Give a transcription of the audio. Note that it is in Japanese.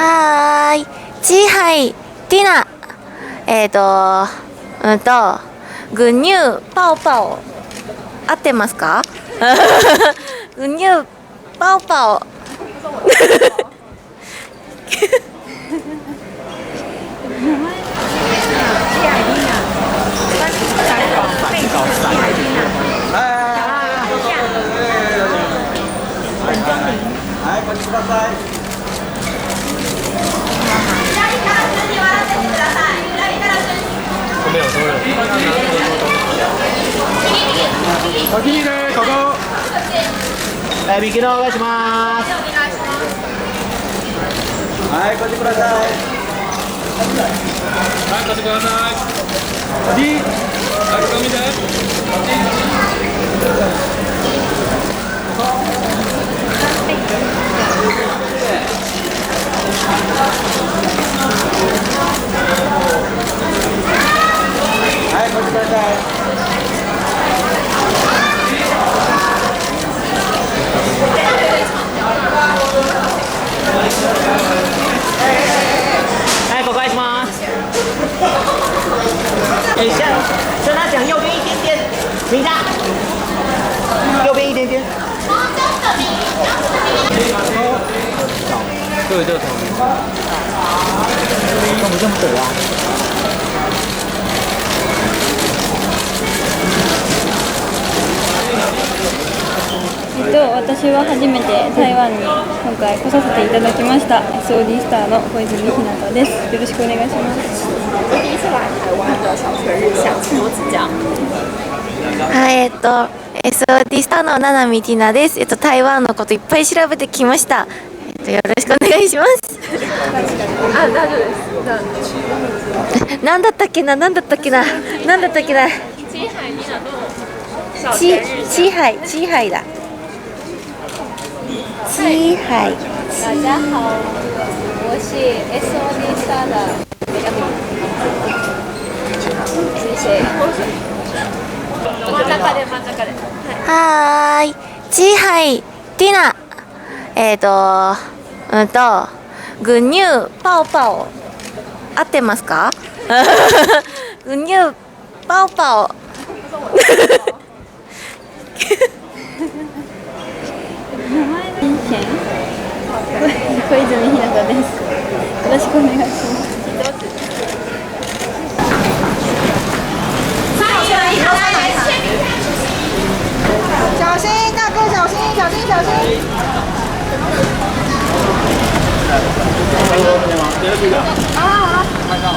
はーい、チーハイ、ティナ、グニュー、パオパオ、合ってますか？グニュー、パオパオ。はい、こっちください。おにぎりここ。右のお願いします。はい、こっちください。はい、こっちください。おじ。はい、見て。はい、こっちください。哎，狗乖是吗？等一下，跟他讲右边一点点，明家，右边一点点。对这个头，怎么这么陡啊？私は初めて台湾に今回来させていただきました SOD スターの小泉ひなたです。よろしくお願いします。我第一次来台湾的小春日想请我指教。はい、SOD スターのナナミティナです。台湾のこといっぱい調べてきました。よろしくお願いします。あ、大丈夫です。なんだったっけな。チーハイだ。チーハイ。大家好，我是 SOD スター的谢謝。真ん中で。はーい、チーハイ、ティナ、グニュー、パオパオ、合ってますか？グニュー、パオパオ。小泉ひなたです。よろしくお願いします。小心，大哥，小心，小心，小心。好了好了。看上了。